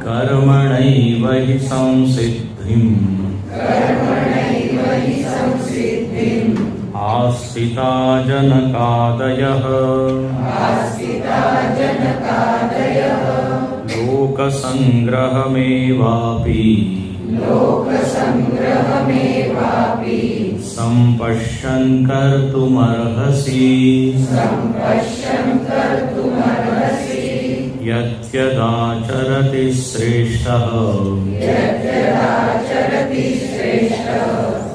कर्मणैव हि संसिद्धिम् आस्थिता जनकादयः लोकसंग्रहमेवापि सम्पश्यन् कर्तुमर्हसि यद्यदाचरति श्रेष्ठः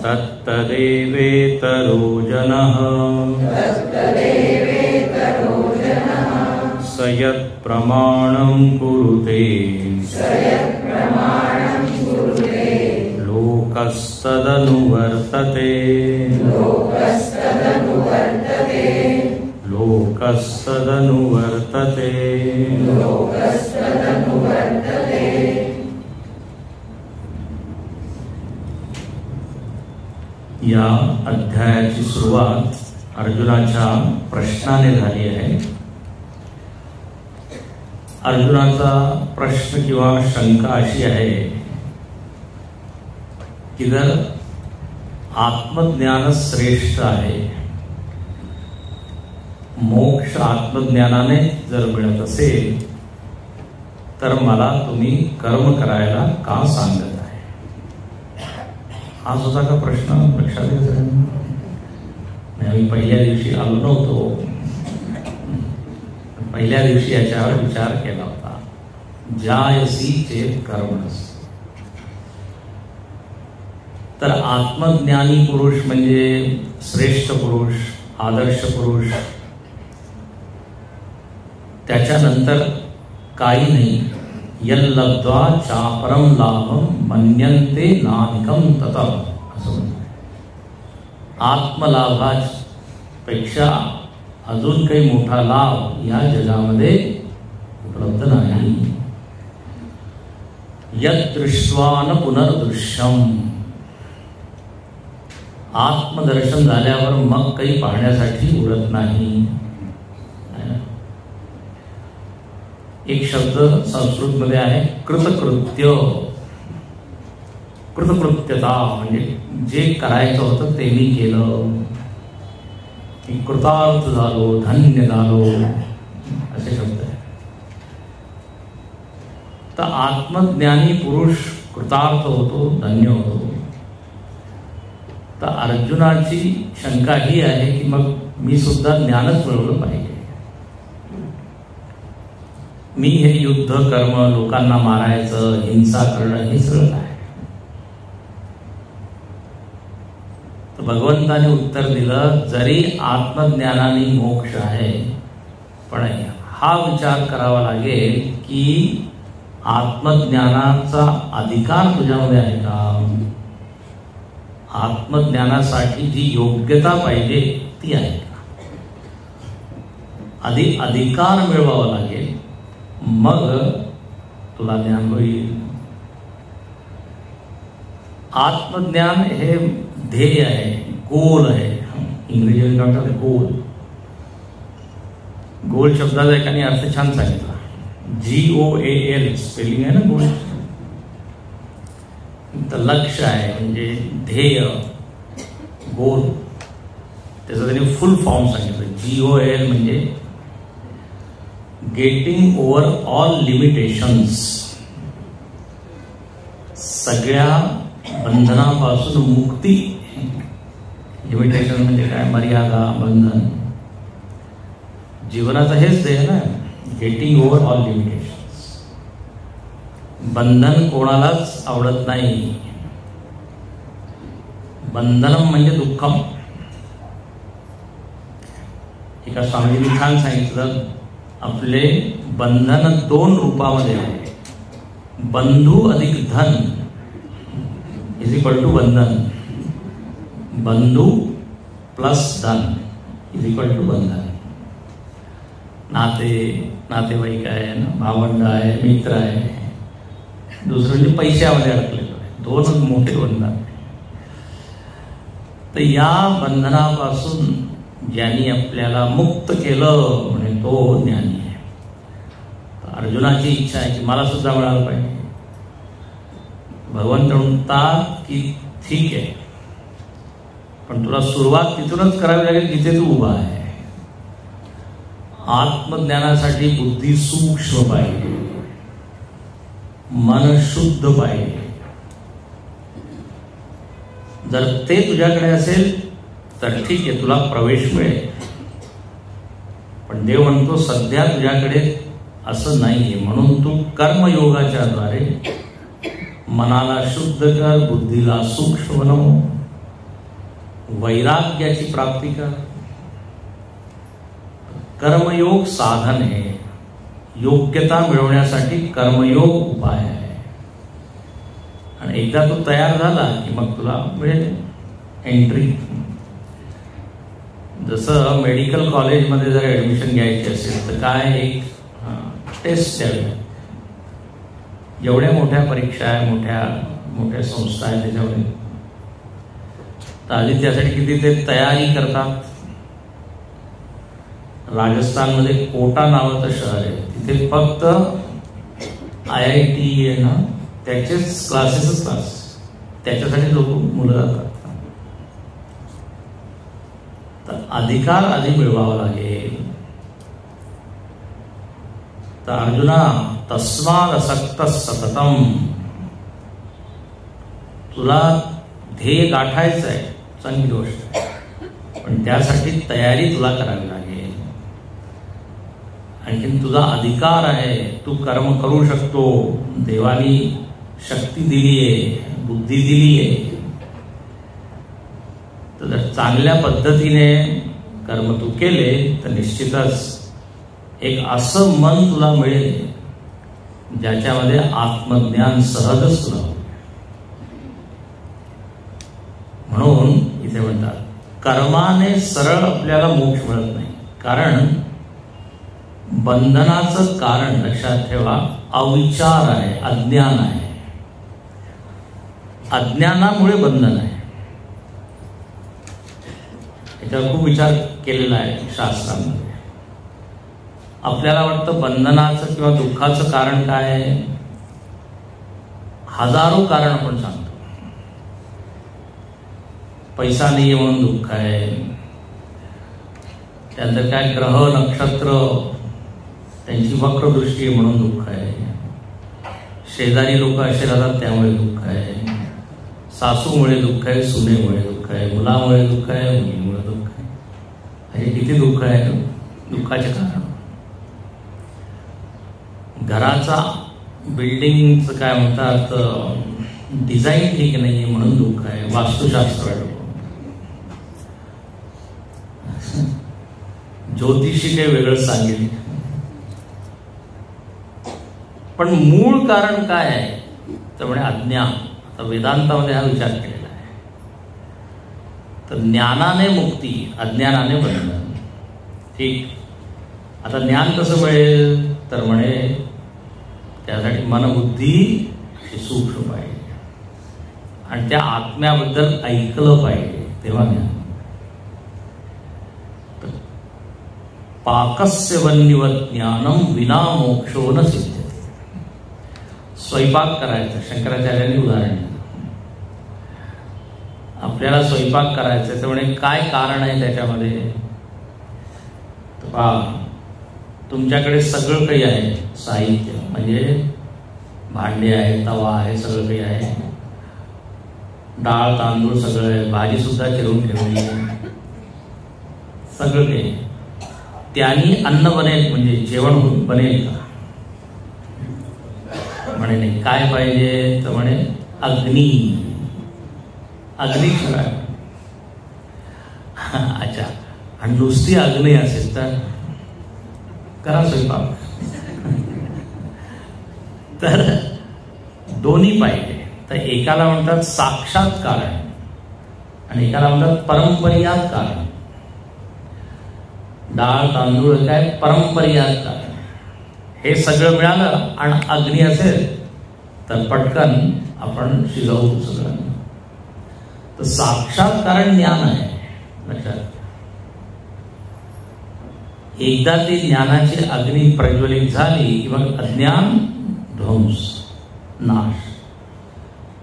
तत्तदेवेतरो जनः स यत्प्रमाणं कुरुते लोकस्तदनुवर्तते या अध्यायाची सुरुवात अर्जुनाच्या प्रश्नाने झाली आहे. अर्जुनाचा प्रश्न किंवा शंका अशी आहे की जर आत्मज्ञान श्रेष्ठ आहे, मोक्ष आत्मज्ञानाने जर मिळत असेल तर मला तुम्ही कर्म करायला का सांगत आहे? हा होता का प्रश्न लक्षात घेतला? आम्ही पहिल्या दिवशी आलो नव्हतो, पहिल्या दिवशी याच्यावर विचार केला होता. ज्यायसी चेत कर्मणस. तर आत्मज्ञानी पुरुष म्हणजे श्रेष्ठ पुरुष, आदर्श पुरुष, त्याच्यानंतर काही नाही. यल्लब्ध्वा चापरम लाभम मन्यन्ते नानिकं ततः असं म्हणतात. आत्मलाभापेक्षा अजून काही मोठा लाभ या जगामध्ये उपलब्ध नाही. यद्दृष्ट्वा न पुनर्दृश्यम. आत्मदर्शन झाल्यावर मग काही पाहण्यासाठी उरत नाही. एक शब्द संस्कृत मध्ये आहे कृतकृत्य. कृतकृत्यता म्हणजे जे करायचं होतं ते मी केलं, मी कृतार्थ झालो, धन्य झालो, असे शब्द आहे. तर आत्मज्ञानी पुरुष कृतार्थ होतो, धन्य होतो. तर अर्जुनाची शंका ही आहे की मग मी सुद्धा ज्ञानच मिळवलं पाहिजे. मी हे युद्ध कर्म, लोकांना मारायचं, हिंसा करणं हे सगळं आहे. तर भगवंताने उत्तर दिलं, जरी आत्मज्ञानाने मोक्ष आहे पण हा विचार करावा लागेल की आत्मज्ञानाचा अधिकार तुझ्यामध्ये आहे का? आत्मज्ञानासाठी जी योग्यता पाहिजे ती आहे का? आधी अधिकार मिळवावा लागेल, मग तुला ज्ञान होईल. आत्मज्ञान हे ध्येय आहे, गोल आहे. इंग्रजीमध्ये काय म्हणतात? गोल. गोल शब्दाचा एकाने अर्थ छान सांगितला. GOAL स्पेलिंग आहे ना गोल. तर लक्ष आहे म्हणजे ध्येय, गोल. त्याचा त्यांनी फुल फॉर्म सांगितलं. GOAL म्हणजे गेटिंग ओव्हर ऑल लिमिटेशन्स. सगळ्या बंधनापासून मुक्ती. लिमिटेशन म्हणजे काय? मर्यादा, बंधन. जीवनाचं हेच ध्येय ना, गेटिंग ओव्हर ऑल लिमिटेशन्स. बंधन कोणालाच आवडत नाही. बंधनम म्हणजे दुःखम. एका स्वामीजींनी छान सांगितलं, आपले बंधन 2 रूपामध्ये आहे. बंधू अधिक धन इज इक्वल टू बंधन. बंधू प्लस धन इज इक्वल टू बंधन. नातेवाईक आहे, भावंड आहे, मित्र आहे. दुसरं म्हणजे पैशामध्ये अडकलेलं आहे. 2 मोठे बंधन. तर या बंधनापासून ज्यांनी आपल्याला मुक्त केलं म्हणे तो ज्ञानी आहे. अर्जुनाची इच्छा आहे की मला सुद्धा मिळालं पाहिजे. भगवंत म्हणतात की ठीक आहे, पण तुला सुरुवात तिथूनच करावी लागेल जिथे तू उभा आहे. आत्मज्ञानासाठी बुद्धी सूक्ष्म पाहिजे, मन शुद्ध पाहिजे. जर ते तुझ्याकडे असेल तर ठीक आहे, तुला प्रवेश मिळेल. पण देव म्हणतो सध्या तुझ्याकडे असं नाहीये, म्हणून तू कर्मयोगाच्या द्वारे मनाला शुद्ध कर, बुद्धीला सूक्ष्म बनव, वैराग्याची प्राप्ती कर. कर्मयोग साधन आहे. योग्यता मिळवण्यासाठी कर्मयोग उपाय आहे. आणि एकदा तो तयार झाला की मग तुला मिळेल एंट्री. जसं मेडिकल कॉलेजमध्ये जर ऍडमिशन घ्यायची असेल तर काय एक टेस्ट द्यावी. एवढ्या मोठ्या परीक्षा आहे, मोठ्या मोठ्या संस्था आहे त्याच्यामध्ये, तर आधी त्यासाठी किती ते तयारी करतात. राजस्थानमध्ये कोटा नावाचं शहर आहे, तिथे फक्त IIT आहे ना, त्याचेच क्लासेस त्याच्यासाठी लोक मुलं जातात. तर अधिकार आधी मिळवावा लागेल. तर अर्जुना तस्माद असक्त सततम, तुला ध्येय गाठायचं आहे, चांगली गोष्ट आहे, पण त्यासाठी तयारी तुला करावी लागेल. आणखीन तुझा अधिकार आहे, तू कर्म करू शकतो. देवानी शक्ती दिली आहे, बुद्धी दिली आहे. तर जर चांगल्या पद्धतीने कर्म तू केले तर निश्चितच एक असं मन तुला मिळेल ज्याच्यामध्ये आत्मज्ञान सहजच तुला होईल. म्हणून इथे म्हणतात कर्माने सरळ आपल्याला मोक्ष मिळत नाही. कारण बंधनाचं कारण लक्षात ठेवा, अविचार आहे, अज्ञान आहे. अज्ञानामुळे बंधन आहे. याच्यावर खूप विचार केलेला आहे शास्त्रांमध्ये. आपल्याला वाटतं बंधनाचं किंवा दुःखाचं कारण काय आहे. हजारो कारण आपण सांगतो. पैसा नाही म्हणून दुःख आहे, त्यानंतर काय ग्रह नक्षत्र त्यांची वक्रदृष्टी म्हणून दुःख आहे, शेजारी लोक असे राहतात त्यामुळे दुःख आहे, सासूमुळे दुःख आहे, सुनेमुळे दुःख आहे, मुलामुळे दुःख आहे, मुलीमुळे दुःख आहे. हे किती दुःख आहे. दुःखाचे कारण घराचा बिल्डिंगचं काय म्हणतात डिझाईन ठीक नाही म्हणून दुःख आहे, वास्तुशास्त्र आहे. ज्योतिषी काही वेगळंच सांगेल. पण मूळ कारण काय आहे तर म्हणजे अज्ञान. आता वेदांतामध्ये हा विचार केलेला आहे. तर ज्ञानाने मुक्ती, अज्ञानाने बंधन. ठीक. आता ज्ञान कसं मिळेल तर म्हणे त्यासाठी मनबुद्धी सूक्ष्म पाहिजे आणि त्या आत्म्याबद्दल ऐकलं पाहिजे, तेव्हा ज्ञान. पाकस्य वन्यवत ज्ञानम विना मोक्षो न सिद्ध्यते. स्वयंपाक करायचा, शंकराचार्यांनी उदाहरण दिलं. आपल्याला स्वयंपाक करायचं तर म्हणे काय कारण आहे त्याच्यामध्ये. तुमच्याकडे सगळं काही आहे, साहित्य म्हणजे भांडे आहे, तवा आहे, सगळं काही आहे, डाळ तांदूळ सगळं आहे, भाजी सुद्धा चिरून ठेवली, सगळं काही. त्यांनी अन्न बनेल म्हणजे जेवण बनेल का म्हणे नाही. काय पाहिजे तर म्हणे अग्नी. अग्नी खरा. अच्छा. आणि नुसती अग्नी असेल तर करा स्वयंपाक. तर दोन्ही पाहिजे. तर एकाला म्हणतात साक्षात कारण आणि एकाला म्हणतात परंपरियात कारण. डाळ तांदूळ काय परंपरियात कारण. हे सगळं मिळालं आणि अग्नी असेल तर पटकन आपण शिजवू सगळं. तर साक्षात कारण ज्ञान आहे लक्षात. एकदा ती ज्ञानाची अग्नी प्रज्वलित झाली की मग अज्ञान ध्वंस नाश.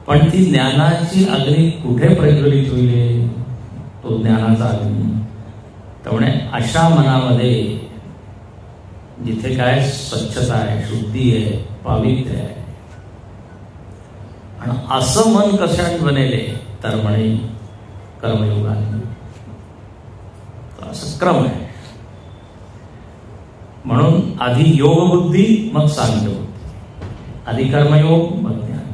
पण ती ज्ञानाची अग्नी कुठे प्रज्वलित होईल? तो ज्ञानाचा अग्नी. त्यामुळे अशा मनामध्ये जिथे काय स्वच्छता आहे, शुद्धी आहे, पावित्र्य आहे, आणि असं मन कशाने बनेले? तर म्हणे कर्मयोगाने. असं क्रम आहे. म्हणून आधी योग बुद्धी, मग सांख्य बुद्धी, आधी कर्मयोग, मग ज्ञान.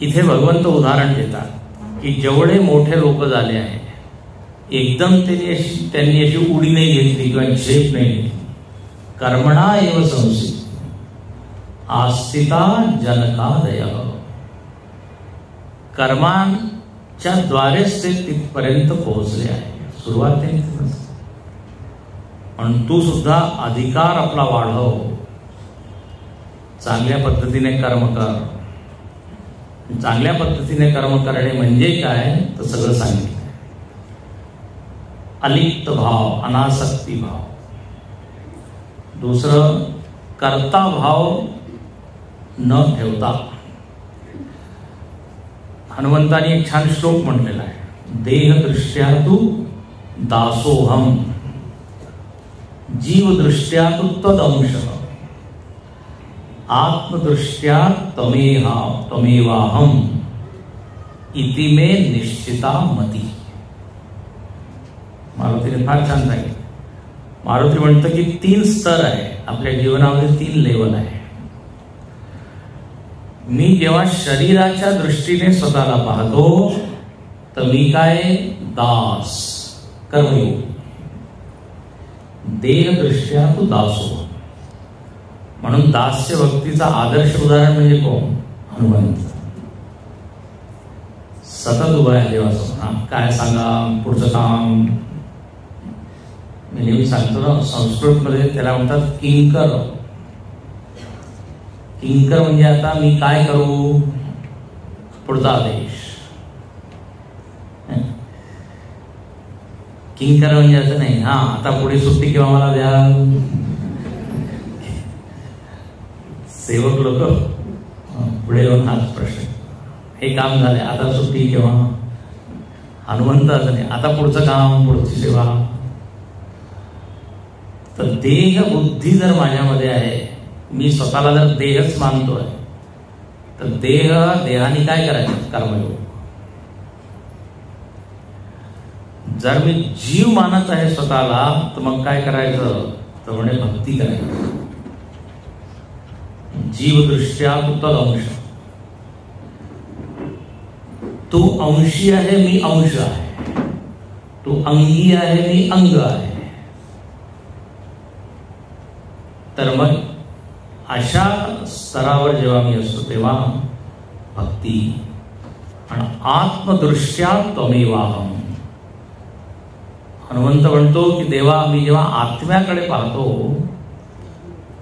इथे भगवंत उदाहरण देतात की जेवढे मोठे लोक झाले आहेत, एकदम त्यांनी अशी उडी नाही घेतली किंवा झेप नाही घेतली. कर्मणा एव संसिद्धी आस्थिता जनकादय. कर्मांच्या द्वारेच ते तिथपर्यंत पोहोचले आहे. सुरुवात त्यांनी. पण तू सुद्धा अधिकार आपला वाढव, चांगल्या पद्धतीने कर्म कर. चांगल्या पद्धतीने कर्म करणे म्हणजे काय तर सगळं सांगितलं. अलिप्त भाव, अनासक्ती भाव. दुसरं कर्ता भाव न ठेवता. हनुमंतांनी एक छान श्लोक म्हटलेला आहे, देहदृष्ट्या तू दासोहम, जीवदृष्ट्या तू तदंश, आत्मदृष्ट्या तमेवाहम इति मे निश्चिता मती. मारुतीने फार छान सांगितलं. मारुती म्हणतं की 3 स्तर आहे आपल्या जीवनामध्ये, 3 लेवल आहे. मी जेव्हा शरीराच्या दृष्टीने स्वतःला पाहतो तर मी काय? दास, कर्मयोग. देहदृष्ट्या तू दासो. म्हणून दास्य भक्तीचा आदर्श उदाहरण म्हणजे कोण? हनुमंत. सतत उभा आहे देवासमोर. काय सांगा, पुढचं काम. मी नेहमी सांगतो ना, संस्कृतमध्ये त्याला म्हणतात किंकर. किंकर म्हणजे आता मी काय करू, पुढचा आदेश. किंकर म्हणजे असं नाही, हा आता पुढे सुट्टी केव्हा मला द्या. सेवक लोक पुढे येऊन हाच प्रश्न, हे काम झाले आता सुट्टी केव्हा. हनुमंत असं नाही, आता पुढचं काम, पुढची सेवा. तर देह बुद्धी जर माझ्यामध्ये आहे, मी स्वतःला जर देहच मानतोय, तर देहाने काय करायचं? कर्मयोग. जर मी जीव मानत आहे स्वतःला, तर मग काय करायचं? तर म्हणजे भक्ती करायची. जीवदृष्ट्या तू तदंश. तू अंशी आहे, मी अंश आहे. तू अंगी आहे, मी अंग आहे. तर मग अशा स्तरावर जेव्हा मी असतो तेव्हा भक्ती. आणि आत्मदृष्ट्या त्वमेवाहम. हनुमंत म्हणतो की देवा, मी जेव्हा आत्म्याकडे पाहतो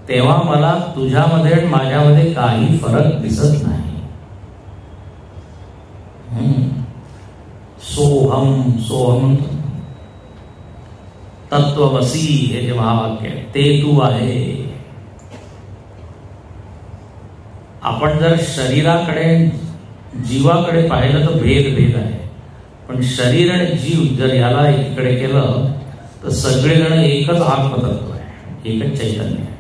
तेव्हा मला तुझ्यामध्ये आणि माझ्यामध्ये काही फरक दिसत नाही. सोहम, सोहम तत्वमसी हे जे महावाक्य आहे ते तू आहे. आपण जर शरीराकडे, जीवाकडे पाहिलं तर भेद आहे. पण शरीर आणि जीव जर याला एकीकडे केलं तर सगळेजण एकच आत्मतत्व आहे, एकच चैतन्य आहे.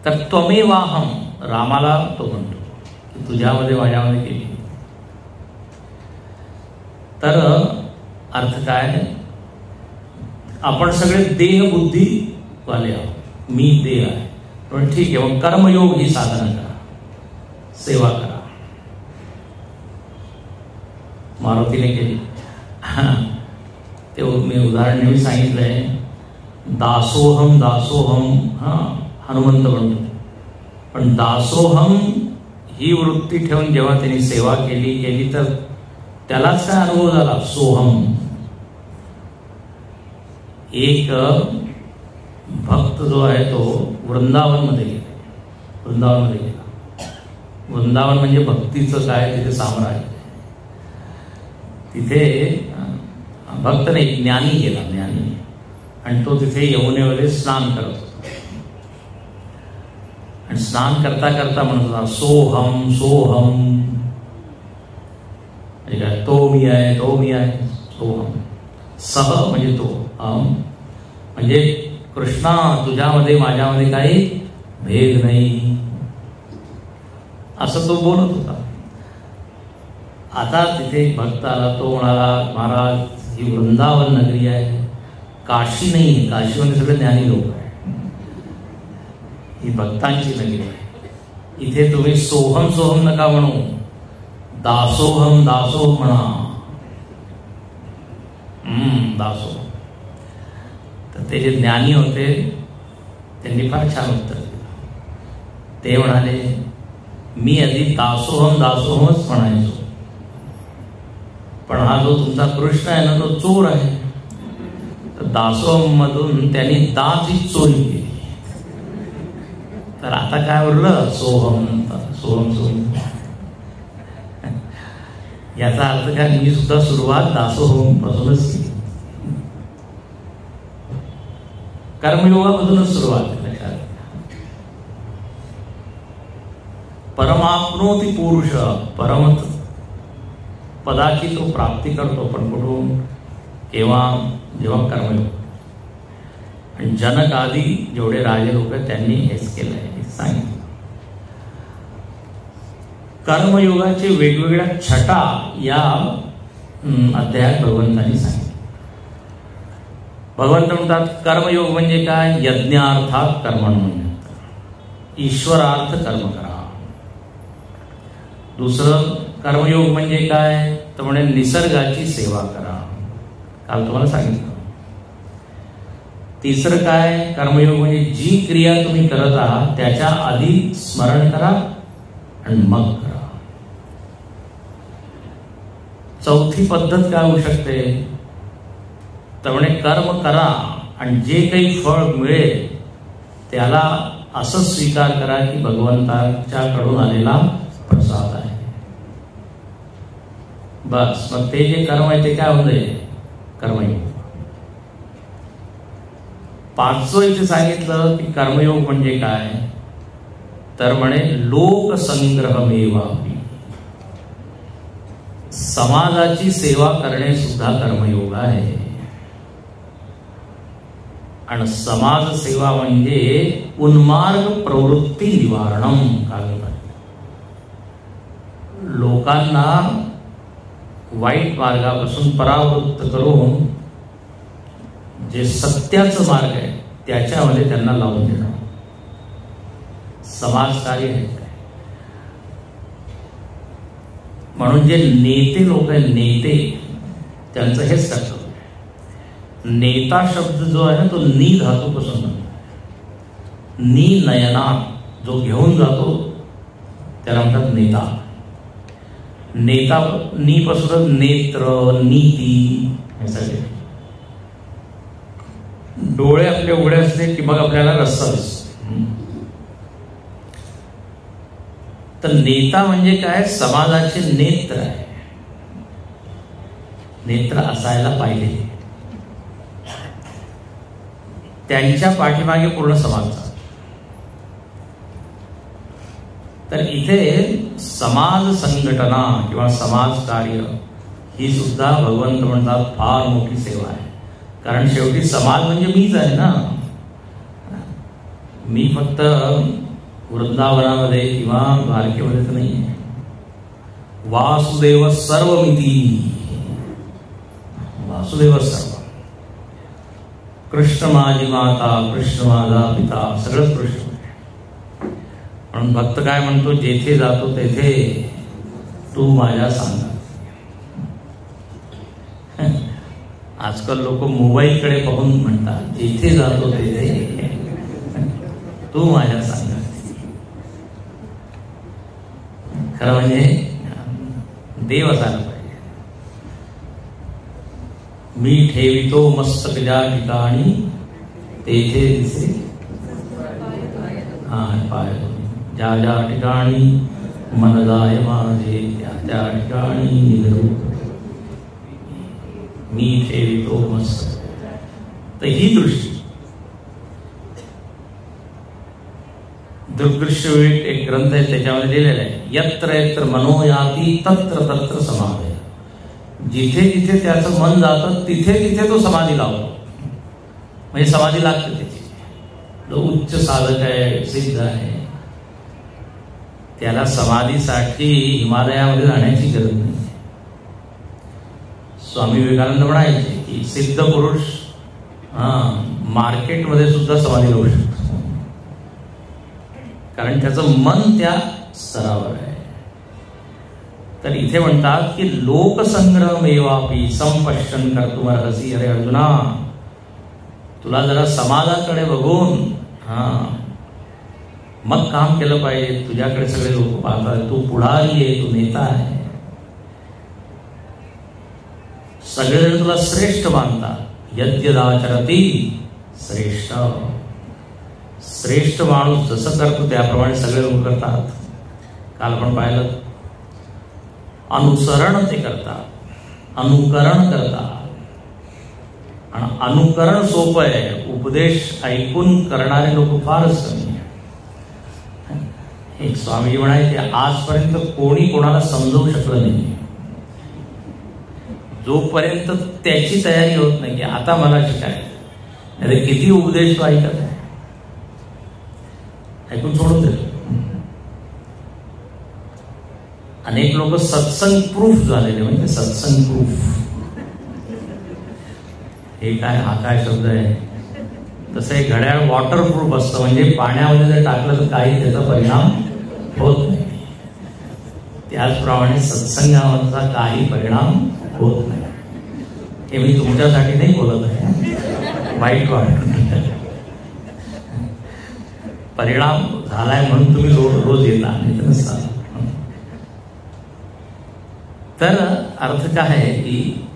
तर त्वमेवाहम, रामाला तो म्हणतो की तुझ्यामध्ये माझ्यामध्ये केली. तर अर्थ काय? आपण सगळे देह बुद्धी वाले आहोत. मी देह आहे, पण ठीक आहे, मग कर्मयोग ही साधना करा, सेवा करा. मारुतीने केली. ते मी उदाहरण नेहमी सांगितलंय, दासोहम दासोहम. हनुमंत म्हणतो, पण दासोहम ही वृत्ती ठेवून जेव्हा त्यांनी सेवा केली तर त्यालाच काय अनुभव झाला? सोहम. एक भक्त जो आहे तो वृंदावनमध्ये गेला. वृंदावन म्हणजे भक्तीचं काय, तिथे साम्राज्य. तिथे भक्त नाही, ज्ञानी गेला, ज्ञानी. आणि तो तिथे यमुनेमध्ये स्नान करत होता. आणि स्नान करता करता म्हणत होता सोहम सोहम, म्हणजे काय, तो मी आहे, तो मी आहे. सोहम, सह म्हणजे तो, हम म्हणजे कृष्णा तुझ्यामध्ये माझ्यामध्ये काही भेद नाही, असं तो बोलत होता. आता तिथे एक भक्त आला, तो म्हणाला महाराज ही वृंदावन नगरी आहे, काशी नाही. काशी म्हणजे सगळे ज्ञानी लोक आहे, ही भक्तांची नगरी आहे. इथे तुम्ही सोहम सोहम नका म्हणू, दासोहम दासोहम म्हणा. दासोहम. तर ते जे ज्ञानी होते त्यांनी फार छान उत्तर दिलं. ते म्हणाले मी आधी दासोहम दासोहमच म्हणायचो, पण हा जो तुमचा कृष्ण आहे ना, तो चोर आहे. तर दासोहम मधून त्यांनी दाची चोरी केली. तर आता काय उरलं, सोहम सोहम सोहम. याचा अर्थ काय, मी सुद्धा सुरुवात दासोहम पासूनच केली, कर्मयोगामधूनच सुरुवात केली. परमाप्नोती पुरुष, परम पदाची तो प्राप्ती करतो, पण कुठून, केव्हा, जेव्हा कर्मयोग. आणि जनक आदी जेवढे राजे लोक आहेत त्यांनी हेच केलंय, सांगितलं. कर्मयोगाचे वेगवेगळ्या छटा या अध्यायात भगवंतांनी सांगितलं. भगवंत म्हणतात कर्मयोग म्हणजे काय, यज्ञार्थात कर्मण म्हणजे ईश्वरार्थ कर्म करा. दुसरं कर्मयोग म्हणजे काय, तर म्हणजे निसर्गाची सेवा करा, काल तुम्हाला सांगितलं. तिसरं काय, कर्मयोग म्हणजे जी क्रिया तुम्ही करत आहात त्याच्या आधी स्मरण करा आणि मग करा. चौथी पद्धत काय होऊ शकते, तर म्हणजे कर्म करा आणि जे काही फळ मिळेल त्याला असं स्वीकार करा की भगवंताच्याकडून आलेला प्रसाद आहे. बस, मग ते जे कर्म आहे ते काय होते, कर्मयोग. पाचवं इथे सांगितलं की कर्मयोग म्हणजे काय, तर म्हणे लोकसंग्रहमेवापि, समाजाची सेवा करणे सुद्धा कर्मयोग आहे. आणि समाज सेवा म्हणजे उन्मार्ग प्रवृत्ती निवारणम. लोकांना वाईट मार्गापासून परावृत्त करून जे सत्याचं मार्ग आहे त्याच्यामध्ये त्यांना लावून देणं समाजकार्य आहे. म्हणून जे नेते लोक आहेत, नेते, त्यांचं हेच कर्तव्य. नेता शब्द जो आहे ना, तो नी धातूपासून बनतो. नी नयना, जो घेऊन जातो त्याला म्हणतात नेता. नेता नी पासून नेत्र, नीती हे सगळे. डोळे आपले उघडे असले की मग आपल्याला रस्ता दिसतो. तर नेता म्हणजे काय, समाजाचे नेत्र आहे. नेत्र असायला पाहिजे, त्यांच्या पाठीमागे पूर्ण समाज चालतो. तर इथे समाज संघटना किंवा समाज कार्य ही सुद्धा भगवंत म्हणतात फार मोठी सेवा आहे. कारण शेवटी समाज म्हणजे मीच आहे ना. मी फक्त वृंदावनामध्ये किंवा द्वारकेमध्ये तर नाही आहे. वासुदेव सर्वमिती, वासुदेव सर्व. कृष्ण माझी माता, कृष्ण माझा पिता, सगळंच कृष्ण. म्हणून भक्त काय म्हणतो, जेथे जातो तेथे तू माझ्या सांगा. आजकाल लोक मोबाईलकडे पाहून म्हणतात, जेथे जातो तेथे तू माझ्या सांगा. खरं म्हणजे देव असायला पाहिजे. मी ठेवितो मस्तक ज्या ठिकाणी तेथे दिसे पाय. ज्या ज्या ठिकाणी मन जाय माझे त्या त्या ठिकाणी निघू. मी ठेवितो मस्त. तर ही दृष्टी दृग्दृश्य एक ग्रंथ आहे त्याच्यामध्ये लिहिलेला आहे, यत्र यत्र मनो याति तत्र तत्र समाधय. जिथे जिथे त्याचं मन जातं तिथे तिथे तो समाधी लावतो, म्हणजे समाधी लागते त्याची. जो उच्च साधक आहे, सिद्ध आहे, त्याला समाधीसाठी हिमालयामध्ये जाण्याची गरज नाही. स्वामी विवेकानंद म्हणायचे की सिद्ध पुरुष मार्केटमध्ये सुद्धा समाधी लावू शकतो, कारण त्याचं मन त्या स्तरावर आहे. तर इथे म्हणतात की लोकसंग्रहमेवापि संपश्यन कर्तुमर्हसि. अरे अर्जुना, तुला जरा समाजाकडे बघून मग काम केलं पाहिजे. तुझ्याकडे सगळे लोक पाहतात, तू पुढारी आहे, तू नेता आहे, सगळेजण तुला श्रेष्ठ मानतात. यद्यदाचरति श्रेष्ठ. श्रेष्ठ माणूस जसं करतो त्याप्रमाणे सगळे लोक करतात. काल आपण पाहिलं, अनुसरण ते करतात, अनुकरण करतात. आणि अनुकरण सोपं आहे, उपदेश ऐकून करणारे लोक फारच कमी आहे. एक स्वामीजी म्हणायचे, आजपर्यंत कोणी कोणाला समजवू शकलं नाही, जोपर्यंत त्याची तयारी होत नाही की आता मला शिकायचं. नाही किती उपदेश तो ऐकत आहे, ऐकून सोडून देतो. अनेक लोक सत्संग प्रूफ झालेले, म्हणजे सत्संग प्रूफ हे काय, हा काय शब्द आहे. तसं एक घड्याळ वॉटरप्रूफ असतं, म्हणजे पाण्यामध्ये जर टाकलं तर काही त्याचा परिणाम होत नाही. त्याचप्रमाणे सत्संगाचा काही परिणाम होत नाही. हे मी तुमच्यासाठी नाही बोलत आहे, वाईट वाटत. परिणाम झालाय म्हणून तुम्ही रोज येता, नसता. तर अर्थ काय आहे की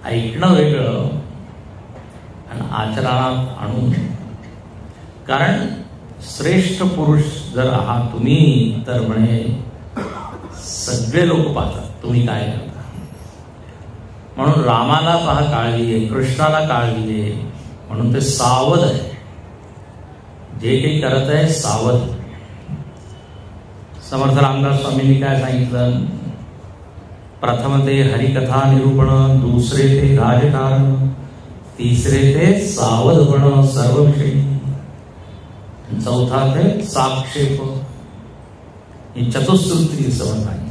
ऐकणं वेगळं आणि आचरणात आणून. कारण श्रेष्ठ पुरुष जर आहात तुम्ही, तर म्हणे सगळे लोक पाहतात तुम्ही काय करता. म्हणून रामाला पहा काळजी आहे, कृष्णाला काळजी आहे, म्हणून ते सावध आहे. जे काही करत आहे सावध. समर्थ रामदास स्वामींनी काय सांगितलं, प्रथम ते हरिकथा निरूपण, दुसरे ते राजकारण, तिसरे ते सावधपण सर्व विषयी, चौथा ते साक्षेप. ही चतुःसूत्री समर्थांची.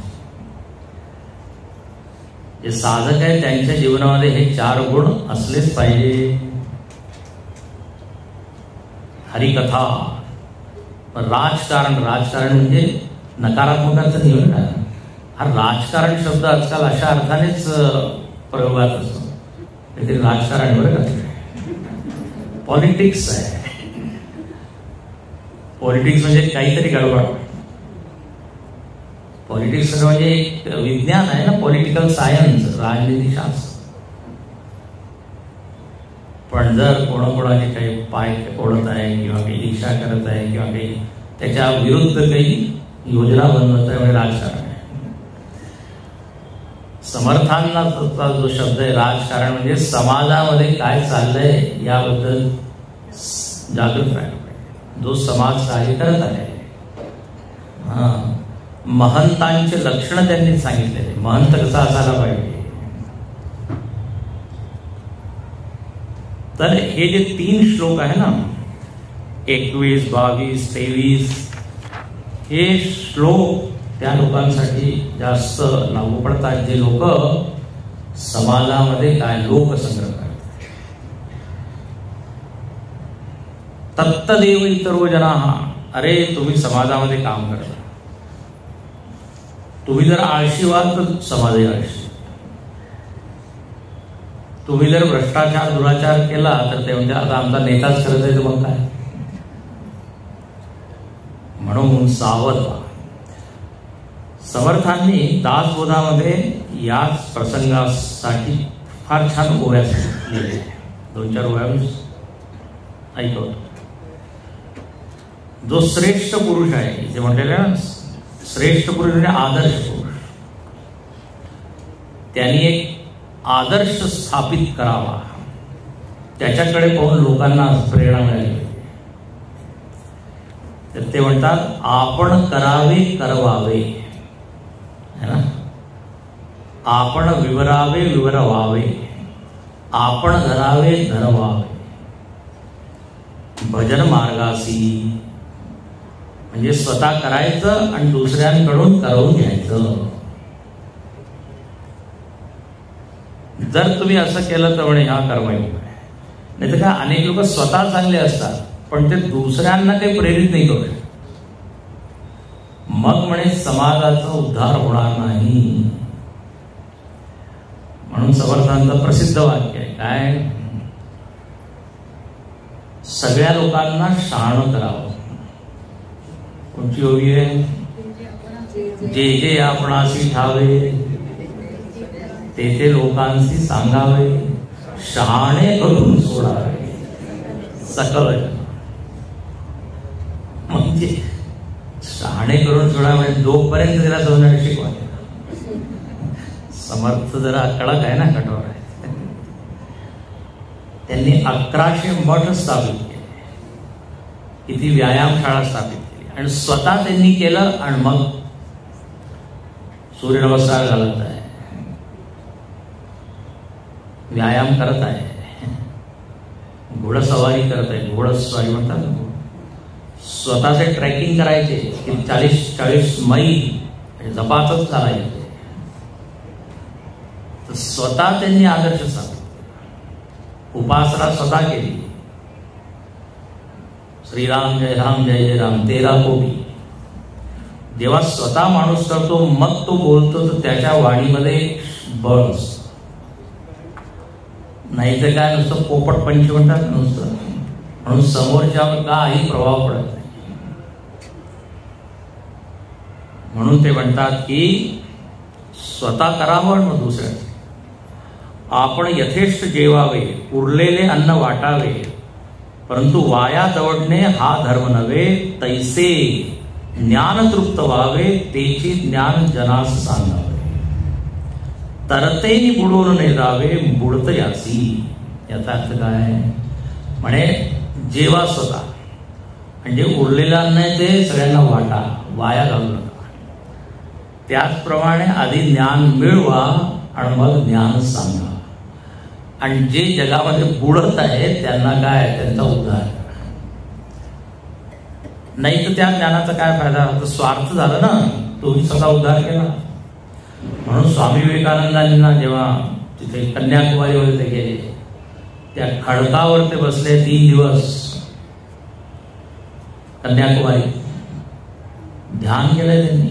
जे साधक आहे त्यांच्या जीवनामध्ये हे 4 गुण असलेच पाहिजे. हरिकथा, राजकारण. राजकारण म्हणजे नकारात्मक अर्थ नाही ना, हा राजकारण शब्द आजकाल अशा अर्थानेच प्रयोगात असतो. राजकारण बरं का, पॉलिटिक्स आहे. पॉलिटिक्स म्हणजे काहीतरी गडबड. पॉलिटिक्स म्हणजे एक विज्ञान आहे ना, पॉलिटिकल सायन्स, राजनीतिशास्त्र. पण जर कोणाकोणाचे काही पाय ओढत आहे किंवा काही इच्छा करत आहे किंवा काही त्याच्या विरुद्ध काही योजना बनवत आहे, म्हणजे राजकारण आहे. समर्थांना जो शब्द आहे राजकारण, म्हणजे समाजामध्ये काय चाललंय याबद्दल जागृत राहायला पाहिजे. जो समाज कार्य करत आहे, महंतांचे लक्षण त्यांनी सांगितलेले, महंत कसा असायला पाहिजे. तर हे जे 3 श्लोक आहे ना, 21, 22, 23, हे श्लोक त्या लोकांसाठी जास्त लागू पडतात जे लोक समाजामध्ये काय लोकसंग्रह करतात. तत्तदेव इतरो जनाः. अरे तुम्ही समाजामध्ये काम करता, तुम्ही जर आळशी व्हाल तर समाजही आळशी. तुम्ही जर भ्रष्टाचार दुराचार केला तर ते म्हणजे आता आमचा नेताच करत आहे, तर मग काय. म्हणून सावध व्हा. समर्थांनी दासबोधामध्ये याच प्रसंगासाठी फार छान ओव्या लिहिल्या. 2-4 ओव्या ऐकवतो. जो श्रेष्ठ पुरुष आहे, जे म्हटलेलं ना, श्रेष्ठ पुरुष म्हणजे आदर्श पुरुष, त्यांनी एक आदर्श स्थापित करावा, त्याच्याकडे पाहून लोकांना प्रेरणा मिळाली. तर ते म्हणतात आपण करावे करवावे, है ना, आपण विवरावे विवरवावे, आपण धरावे धरवावे. भजन मार्गासी म्हणजे स्वतः करायचं आणि दुसऱ्यांकडून करवून घ्यायचं. जर तुम्ही असं केलं तर म्हणे हा कर्मयोग आहे. नाही तर काय, अनेक लोक स्वतः चांगले असतात पण ते दुसऱ्यांना काही प्रेरित नाही करू शकत. मग म्हणे समाजाचा उद्धार होणार नाही. म्हणून समर्थांचं प्रसिद्ध वाक्य आहे काय, सगळ्या लोकांना शहाणं करावं. कोणची ओवी आहे, जे जे आपणासी ठावे ते ते लोकांशी सांगावे, शहाणे करून सोडावे सकल. म्हणजे शहाणे करून सोडावे जोपर्यंत त्याला समजायला शिकवा. समर्थ जरा कडक आहे ना, कठोर आहे. त्यांनी 1100 मठ स्थापित केले, किती व्यायामशाळा स्थापित केली आणि स्वतः त्यांनी केलं. आणि मग सूर्यनमस्कार घालत आहे, व्यायाम करत आहे, घोडसवारी करत आहे. घोडसवारी म्हणतात, स्वतःचे ट्रेकिंग करायचे की 40 मैल झपातच चालायचे. तर स्वतः त्यांनी आदर्श सांगितले. उपासना स्वतः केली, श्रीराम जय राम जय जय राम 13 कोटी. जेव्हा स्वतः माणूस करतो मग तो बोलतो तर त्याच्या वाणीमध्ये बळ असतं. नाही तर काय नुसतं पोपट पंच म्हणतात नुसतं, म्हणून समोरच्यावर काही प्रभाव पडत नाही. म्हणून ते म्हणतात की स्वतः करावं मग दुसऱ्याचं. आपण यथेष्ट जेवावे, उरलेले अन्न वाटावे, परंतु वाया दवडणे हा धर्म नव्हे. तैसे ज्ञान तृप्त व्हावे, तेची ज्ञान जनास सांगावे. तरतेनी बुडवून नाही जावे, बुडत यासी. याचा अर्थ काय म्हणे, जेवा स्वतः म्हणजे उरलेलं अन्न ते सगळ्यांना वाटा, वाया घालू नका. त्याचप्रमाणे आधी ज्ञान मिळवा आणि मग ज्ञान सांगा. आणि जे जगामध्ये बुडत आहेत त्यांना काय, त्यांचा उद्धार. नाही तर त्या ज्ञानाचा काय फायदा, स्वार्थ झाला ना, तुम्ही स्वतः उद्धार केला. म्हणून स्वामी विवेकानंदांना जेव्हा तिथे कन्याकुमारीमध्ये ते गेले, त्या खडकावर ते बसले 3 दिवस कन्याकुमारी, ध्यान केलंय त्यांनी.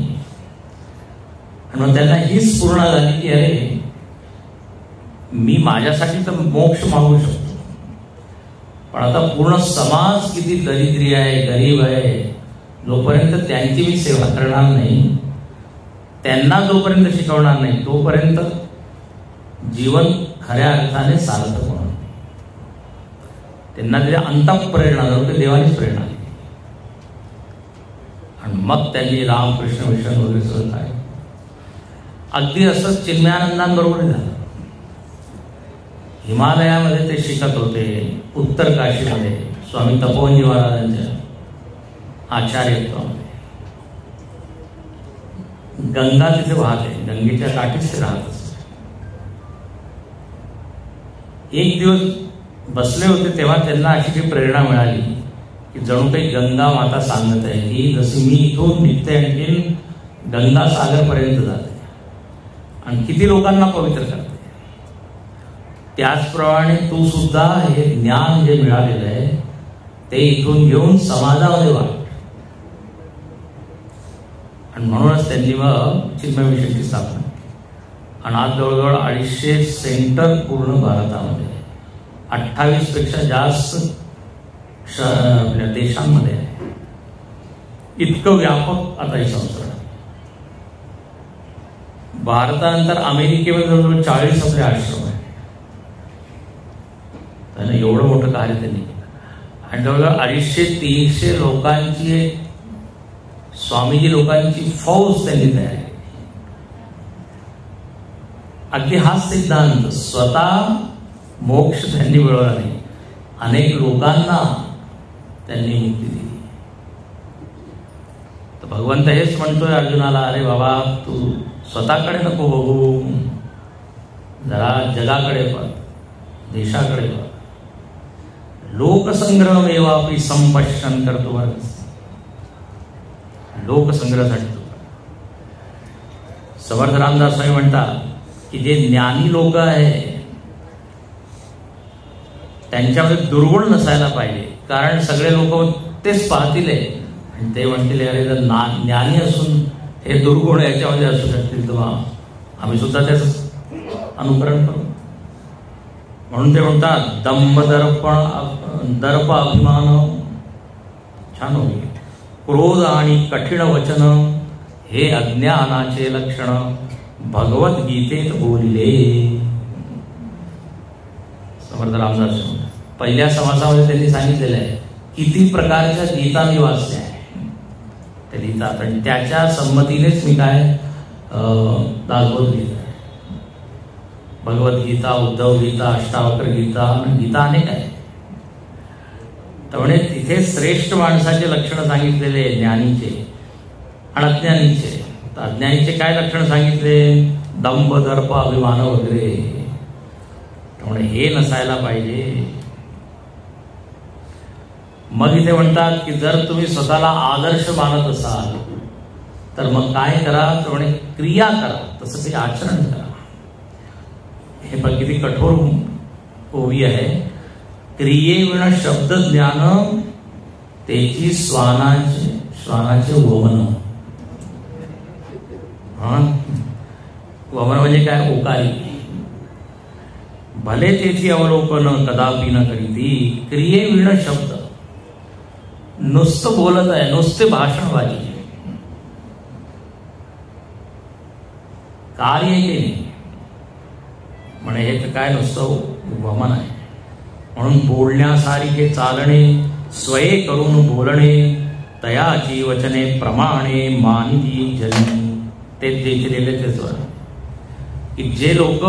आणि मग त्यांना हीच पूर्ण झाली की अरे मी माझ्यासाठी तर मोक्ष मागू शकतो, पण आता पूर्ण समाज किती दरिद्री आहे, गरीब आहे, जोपर्यंत त्यांची मी सेवा करणार नाही, त्यांना जोपर्यंत शिकवणार नाही तोपर्यंत जीवन खऱ्या अर्थाने सार्थक होणार नाही. त्यांना त्याच्या अंतःप्रेरणा नव्हती, देवानेच प्रेरणा दिली. आणि मग त्यांनी रामकृष्ण मिशन वगैरे सगळं काय, अगदी असंच चिन्मयानंदांबरोबर झालं. हिमालयामध्ये ते शिकत होते, उत्तर काशीमध्ये स्वामी तपोवनजी महाराजांच्या आचार्यत्वामध्ये. गंगा तिथे वाहते, गंगेच्या काठीच ते राहत असते. एक दिवस बसले होते तेव्हा त्यांना अशी काही प्रेरणा मिळाली की जणू काही गंगा माता सांगत आहे की जशी मी इथून निघते आणखी गंगा सागरपर्यंत जाते आणि किती लोकांना पवित्र करते, त्याचप्रमाणे तू सुद्धा हे ज्ञान जे मिळालेलं आहे ते इथून घेऊन समाजामध्ये वाट. आणि म्हणूनच त्यांनी मग चिन्मय मिशनची स्थापना. आणि आज जवळजवळ 250 सेंटर पूर्ण भारतामध्ये, 28 पेक्षा जास्त आपल्या देशांमध्ये आहे. इतकं व्यापक आता ही संस्था. भारतानंतर अमेरिकेमध्ये जवळजवळ 40 आपले आश्रम आहे. त्यांना एवढं मोठं कार्य त्यांनी केलं. आणि जवळजवळ 250-300 लोकांची, स्वामीजी लोकांची फौज त्यांनी तयार केली. अगदी हाच सिद्धांत, स्वतः मोक्ष त्यांनी मिळवला नाही, अनेक लोकांना त्यांनी मुक्ती दिली. तर भगवंत हेच म्हणतोय अर्जुनाला, अरे बाबा तू स्वतःकडे नको बघू, जरा जगाकडे बघ, देशाकडे बघ. लोकसंग्रहमेवापि संपश्यन् कर्तुमर्हसि. लोकसंग्रहासाठी तू. समर्थ रामदास स्वामी म्हणतात की जे ज्ञानी लोक आहे त्यांच्यामध्ये दुर्गुण नसायला पाहिजे, कारण सगळे लोक तेच पाहतील आणि ते म्हणतील अरे जर ज्ञानी असून हे दुर्गुण याच्यामध्ये असू शकतील तेव्हा आम्ही सुद्धा त्याचं अनुकरण करू. म्हणून ते म्हणतात दंभ दर्प अभिमान छान होईल, क्रोध आणि कठीण वचन हे अज्ञानाचे लक्षण भगवद्गीतेत बोलिले. समर्थ रामदास पहिल्या समासामध्ये त्यांनी सांगितलेलं आहे किती प्रकारच्या गीता मी वाचल्या आहे त्या लिहितात, आणि त्याच्या संमतीनेच मी काय दासबोध लिहित आहे. भगवद्गीता, उद्धव गीता, अष्टावक्र गीता, गीता अनेक आहे. त्यामुळे तिथे श्रेष्ठ माणसाचे लक्षण सांगितलेले ज्ञानीचे आणि अज्ञानीचे. तर अज्ञानीचे काय लक्षण सांगितले, दंभ दर्प अभिमान वगैरे. त्यामुळे हे नसायला पाहिजे. मग इथे म्हणतात की जर तुम्ही स्वतःला आदर्श मानत असाल तर मग काय करा, तर म्हणे क्रिया करा, तसं काही आचरण करा. हे पण किती कठोर ओवी आहे. क्रियेविण शब्द ज्ञान त्याची श्वानाचे वमन. वमन म्हणजे काय, ओकारी. भले तेथी अवलोकन कदापि न करीती. क्रियेविण शब्द, नुसतं बोलत आहे, नुसते भाषणबाजी, कार्य केले म्हणे हे तर काय नुसतं वमन आहे. म्हणून बोलण्यासारखे चालणे, स्वये करून बोलणे, तयाची वचने प्रमाणे मानिती जनी. तेच दिलेले तेच की जे लोक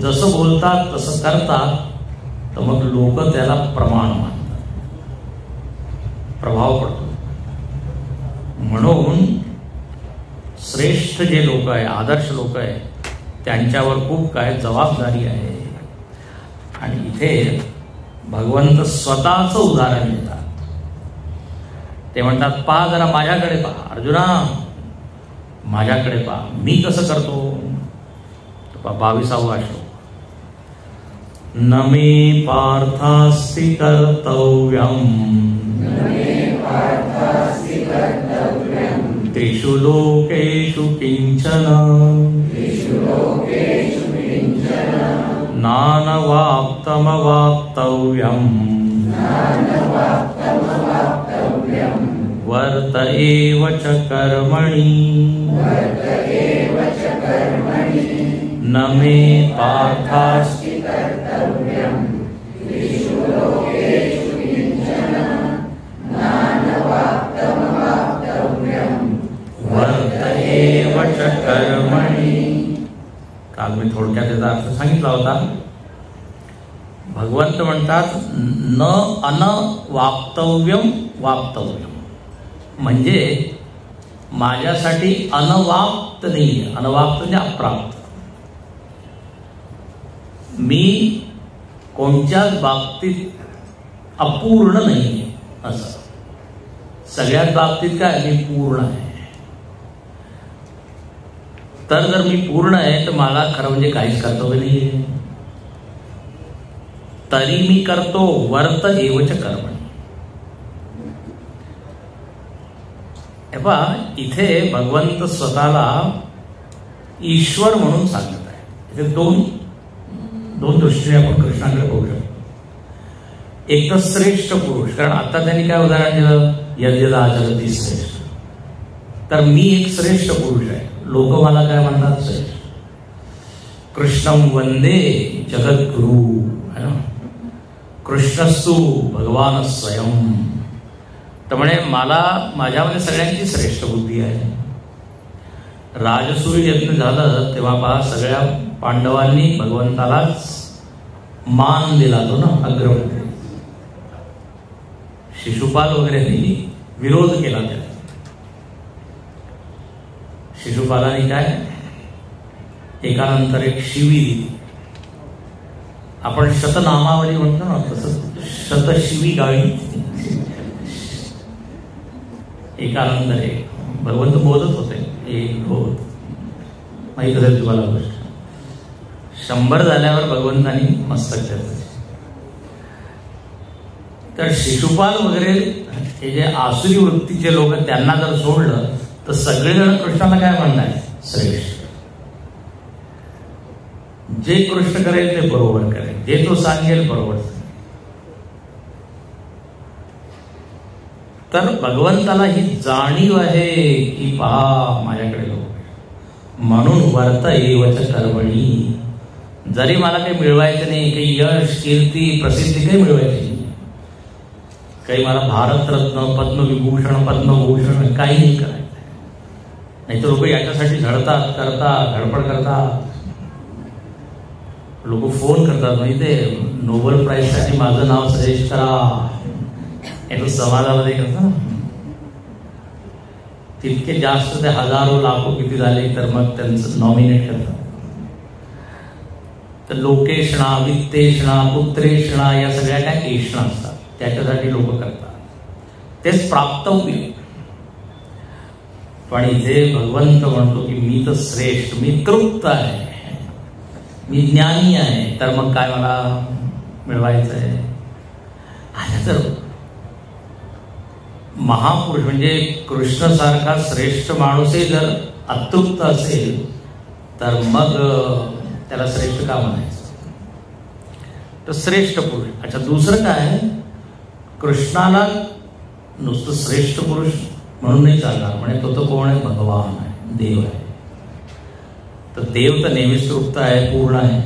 जसं बोलतात तसं करतात तर मग लोक त्याला प्रमाण मानतात, प्रभाव पडतो. म्हणून श्रेष्ठ जे लोक आहे, आदर्श लोक आहे, त्यांच्यावर खूप काय जबाबदारी आहे. आणि इथे भगवंत स्वतःचं उदाहरण देतात. ते म्हणतात पहा जरा माझ्याकडे पहा, अर्जुना माझ्याकडे पहा, मी कसं करतो. 22वा श्लोक, न मे पार्थास्ति कर्तव्यम् त्रिषु लोकेषु किंचन नानवाप्तमवाप्तव्यम् वर्त एव च कर्मणि न मे पार्थास्ति कर्तव्यम् त्रिषु लोकेषु किंचन नानवाप्तमवाप्तव्यम् वर्त एव च कर्मणि. काल मी थोडक्यात त्याचा अर्थ सांगितला होता. भगवंत म्हणतात न अनवाप्तव्यम वाप्तव्यम, म्हणजे माझ्यासाठी अनवाप्त नाही. अनवाप्त म्हणजे अप्राप्त. मी कोणत्याच बाबतीत अपूर्ण नाही असं. सगळ्याच बाबतीत काय, मी पूर्ण आहे. तर जर मी पूर्ण आहे तर मला खरं म्हणजे काहीच कर्तव्य नाहीये. तरी मी करतो वर्त एवच कर्मणी. इथे भगवंत स्वतःला ईश्वर म्हणून सांगत आहे. इथे दोन दृष्टीने आपण कृष्णाकडे बघू शकतो. एक तर श्रेष्ठ पुरुष, कारण आता त्यांनी काय उदाहरण दिलं, यद्यदाचरती श्रेष्ठ. तर मी एक श्रेष्ठ पुरुष आहे, लोक मला काय म्हणतात, श्रेष्ठ. कृष्णं वंदे जगद्गुरु, है ना. कृष्णस्तु भगवान स्वयं. त्यामुळे मला माझ्यामध्ये सगळ्यांची श्रेष्ठ बुद्धी आहे. राजसूय यज्ञ झालं तेव्हा पहा सगळ्या पांडवांनी भगवंतालाच मान दिला तो ना अग्रवर्ती. शिशुपाल वगैरेंनी विरोध केला त्याला. शिशुपालांनी काय एकानंतर एक शिवी दिली. आपण शतनामावली म्हणतो ना तसं शतशिवी गाळी एकानंतर एक. भगवंत बोलत होते एक बोध माहित असेल तुम्हाला गोष्ट. 100 झाल्यावर भगवंतांनी मस्तक ठेवले. तर शिशुपाल वगैरे हे जे आसुरी वृत्तीचे लोक त्यांना जर सोडलं तर सगळेजण कृष्णाला काय म्हणणार श्रेष्ठ. जे कृष्ण करेल ते बरोबर करेल, जे तो सांगेल बरोबर. तर भगवंताला ही जाणीव आहे की पहा माझ्याकडे लोक म्हणून वर्त एवच कर्मणी. जरी मला काही मिळवायचं नाही, काही यश कीर्ती प्रसिद्धी काही मिळवायची नाही, काही मला भारतरत्न पद्मविभूषण पद्मभूषण काही नाही करायचं. नाही तर लोक याच्यासाठी झडतात करतात धडपड करतात. लोक फोन करतात माहिती नोबेल प्राइज साठी माझं नाव सजेस्ट करा. याचं समाजामध्ये करतात. तितके जास्त ते हजारो लाखो किती झाले तर मग त्यांचं नॉमिनेट करतात. तर लोकेशणा वित्तेषणा पुत्रेषणा या सगळ्या काय एषणा असतात. त्याच्यासाठी लोक करतात. तेच प्राप्तव्य. पण इथे भगवंत म्हणतो की मी तर श्रेष्ठ, मी तृप्त आहे, मी ज्ञानी आहे. तर मग काय मला मिळवायचं आहे. आता तर महापुरुष म्हणजे कृष्णसारखा श्रेष्ठ माणूसही जर अतृप्त असेल तर मग त्याला श्रेष्ठ का म्हणायचं. तर श्रेष्ठ पुरुष. अच्छा दुसरं काय कृष्णाला नुसतं श्रेष्ठ पुरुष म्हणून नाही चालणार. म्हणजे तो तर कोण आहे भगवान आहे, देव आहे. तर देव तर नेहमीच तृप्त आहे, पूर्ण आहे.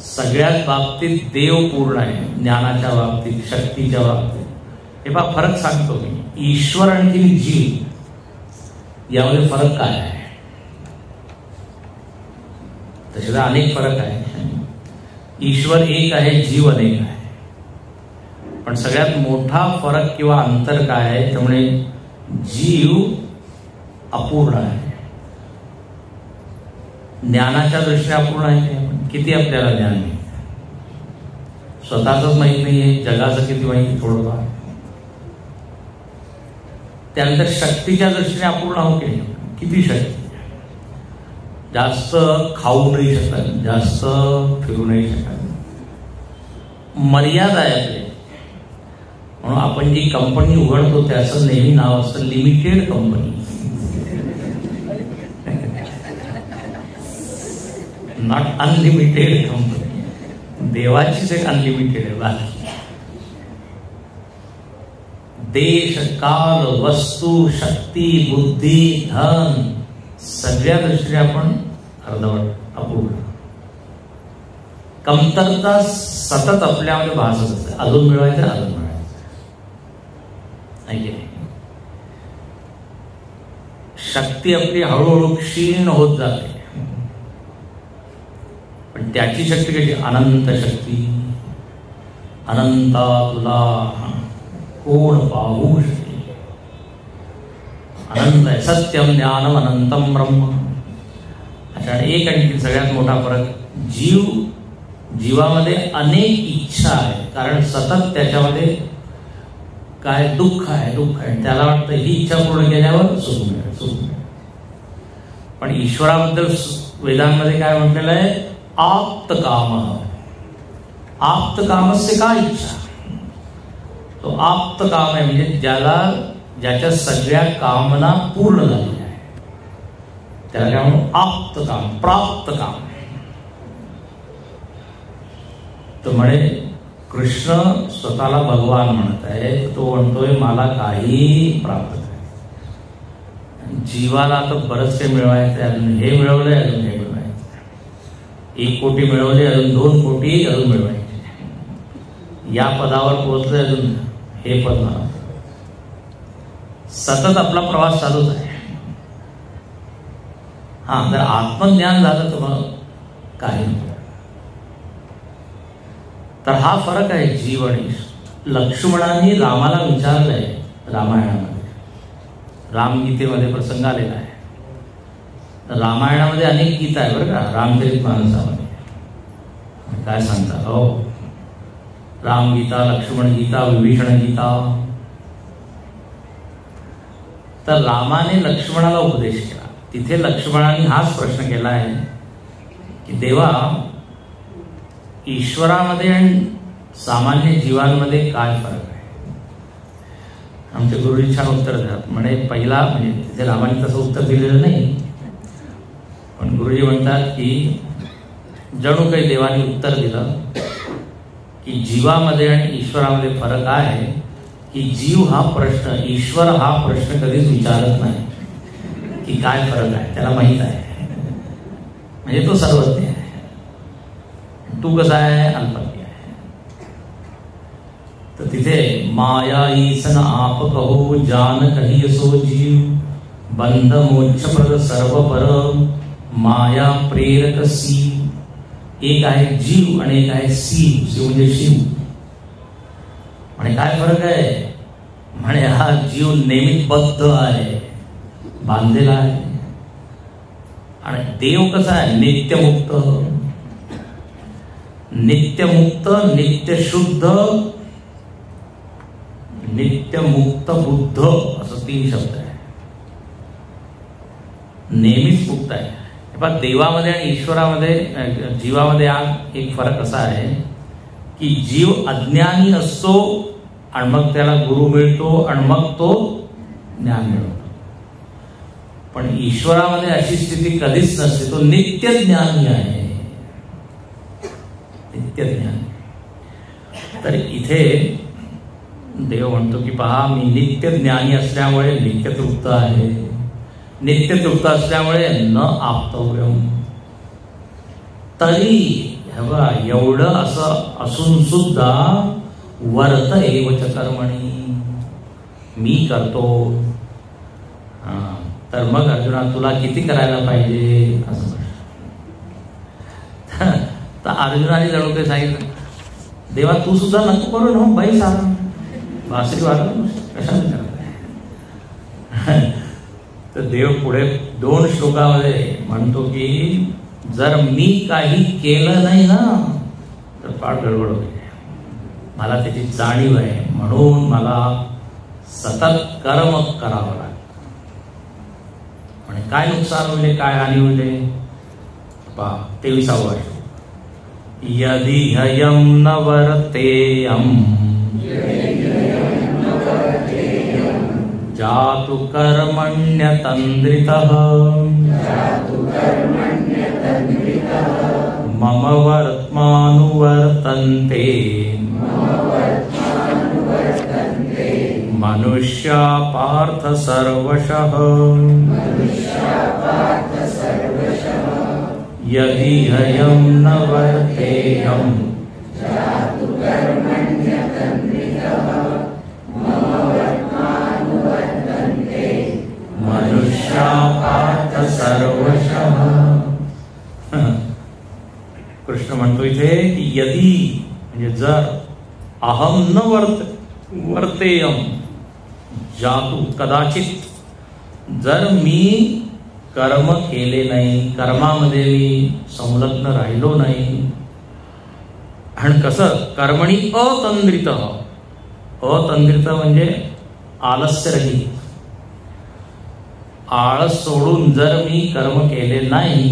सगळ्याच बाबतीत देव पूर्ण आहे. ज्ञानाच्या बाबतीत शक्तीच्या बाबतीत. हे बघा फरक सांगतो मी. ईश्वर आणि जीव यामध्ये फरक काय आहे. तसे तर अनेक फरक आहे. ईश्वर एक आहे, जीव अनेक आहे. पण सगळ्यात मोठा फरक किंवा अंतर काय आहे. त्यामुळे जीव अपूर्ण आहे. ज्ञानाच्या दृष्टीने अपूर्ण आहे. किती आपल्याला ज्ञान नाही, स्वतःच माहित नाहीये, जगाचं किती माहिती थोडंफार. त्यानंतर शक्तीच्या दृष्टीने अपूर्ण आहोत की नाही. किती शक्ती. जास्त खाऊ नाही शकत, जास्त फिरू नाही शकत. मर्यादा आहे आपली. म्हणून आपण जी कंपनी उघडतो त्याचं नेहमी नाव असतं limited company. Not unlimited company. देवाचीच एक अनलिमिटेड आहे. बाकी देश काल वस्तू शक्ती बुद्धी धन सगळ्या दृष्टीने आपण अर्धवट अपूर्ण. कमतरता सतत आपल्यामध्ये भासत असते. अजून मिळवायचं अजून मिळवायचं. शक्ती आपली हळूहळू क्षीण होत जाते. पण त्याची शक्ती कशी अनंत शक्ती. अनंता तुला कोण पाहू शकेल. अनंत आहे. सत्यम ज्ञानम अनंतम ब्रह्म. अच्छा एक आणखी सगळ्यात मोठा फरक जीवामध्ये अनेक इच्छा आहे. कारण सतत त्याच्यामध्ये काय दुःख आहे त्याला वाटतं ही इच्छा पूर्ण केल्यावर सुख मिळेल सुख मिळेल. पण ईश्वराबद्दल वेदांमध्ये काय म्हटलेलं आहे आप्त काम. आप्त कामस्य का इच्छा. तो आप्त काम आहे म्हणजे ज्याच्या सगळ्या कामना पूर्ण झालेल्या आहे त्याला काय म्हणून आप्त काम प्राप्त काम. तर म्हणे कृष्ण स्वतःला भगवान म्हणत आहे. तो म्हणतोय मला काही प्राप्त करायचं. जीवाला आता बरंच काही मिळवायचं. अजून हे मिळवलंय अजून हे मिळवायचं. 1 कोटी मिळवले अजून 2 कोटी अजून मिळवायचे. या पदावर पोहोचले अजून हे पद मला. सतत आपला प्रवास चालूच आहे. हा जर आत्मज्ञान झालं तर मग काही नको. तर हा फरक आहे जीव आणि लक्ष्मणाने रामाला विचारलंय रामायणामध्ये, रामगीतेमध्ये प्रसंग आलेला आहे. रामायणामध्ये अनेक गीता आहे बरं का, रामचरितमानसामध्ये. काय सांगता हो, रामगीता, लक्ष्मण गीता, विभीषण गीता. तर रामाने लक्ष्मणाला उपदेश केला. तिथे लक्ष्मणाने हाच प्रश्न केला आहे की देवा, ईश्वरामध्ये आणि सामान्य जीवांमध्ये काय फरक आहे? आमचे गुरुजी छान उत्तर देतात. म्हणे पहिला, म्हणजे तिथे रामाने तसं उत्तर दिलेलं नाही, पण गुरुजी म्हणतात की जणू काही देवाने उत्तर दिलं की जीवामध्ये आणि ईश्वरामध्ये फरक आहे की जीव हा प्रश्न, ईश्वर हा प्रश्न कधीच विचारत नाही की काय फरक आहे, त्याला माहीत आहे. म्हणजे तो सर्वज्ञ आहे. तू कसा आहे? अल्पज्ञ आहे. तर तिथे माया ईसन आप कहो जान कही सो जीव बंध मोक्ष प्रद सर्व पर माया प्रेरक सी. एक आहे जीव आणि एक आहे शिव. शिव म्हणजे शिव. म्हणे काय फरक आहे? म्हणे हा जीव नेहमी बद्ध आहे, बांधलेला आहे. आणि देव कसा आहे? नित्यमुक्त. नित्यमुक्त, नित्यशुद्ध, नित्यमुक्त बुद्ध, असं 3 शब्द आहे. नेहमीच मुक्त आहे. पण देवामध्ये आणि ईश्वरामध्ये, जीवामध्ये हा एक फरक असा आहे की जीव अज्ञानी असतो आणि मग त्याला गुरु मिळतो आणि मग तो ज्ञान मिळवतो. पण ईश्वरामध्ये अशी स्थिती कधीच नसते. तो नित्य ज्ञानी आहे, नित्य ज्ञानी. तर इथे देव म्हणतो की पहा, मी नित्य ज्ञानी असल्यामुळे नित्य तृप्त आहे. नित्य तृप्त असल्यामुळे न आप्तव्यम. तरी एवढं असं असून सुद्धा वर्त एवच कर्मणी, मी करतो. तर मग अर्जुना तुला किती करायला पाहिजे असं म्हणतो. तर अर्जुनाने जणू काही सांगितलं, देवा तू सुद्धा नको करू ना, बाई सारा बासरी वाजव कशाला करताय. तर देव पुढे 2 श्लोकामध्ये म्हणतो की जर मी काही केलं नाही ना तर फार गडबड होईल. मला त्याची जाणीव आहे, म्हणून मला सतत कर्म करावं लागतं. आणि काय नुकसान होईल, काय हानी होईल? पहा 23वा यदि हयम न वर्तेयम जातु कर्मण्यतन्द्रितः मम वर्त्मानुवर्तन्ते मनुष्या पार्थ सर्वशः यदि हयं न वर्तेयम् मनुष्या पार्थ सर्वशः. कृष्ण म्हणतो इथे की यदि म्हणजे जर अहम न वर्तेयम जातु कदाचित, जर मी कर्म केले नाही, कर्मामध्ये मी संलग्न राहिलो नाही. आणि कसं? कर्मणी अतंद्रित. अतंद्रित म्हणजे आलस्यरहित. आळस सोडून जर मी कर्म केले नाही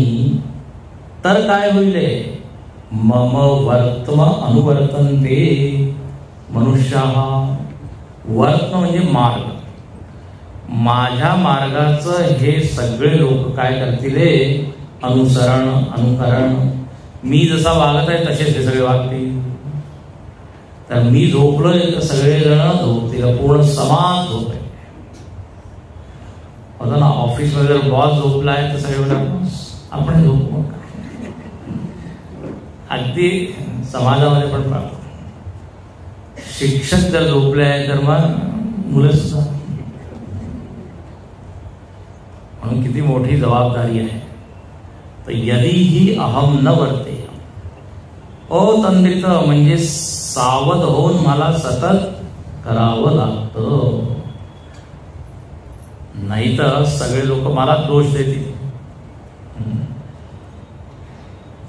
तर काय होईल? मम वर्त्म अनुवर्तन्ते मनुष्याः. वर्त्म म्हणजे मार्ग. माझ्या मार्गाचं हे सगळे लोक काय करतील? अनुसरण, अनुकरण. मी जसा वागत आहे तसेच हे सगळे वागतील. तर मी झोपलोय तर सगळेजण झोपतील, पूर्ण समाज झोपेल. होता ना, ऑफिसमध्ये जर बॉस झोपलाय तर सगळे बॉस आपण झोपू. अगदी समाजामध्ये पण पाहतो. शिक्षक जर झोपले आहे तर मग मुलं सुद्धा. म्हणून किती मोठी जबाबदारी आहे. तर यदीही अहम न वर्ते, अतंद्रित म्हणजे सावध होऊन मला सतत करावं लागतं, नाही तर सगळे लोक मला दोष देतील,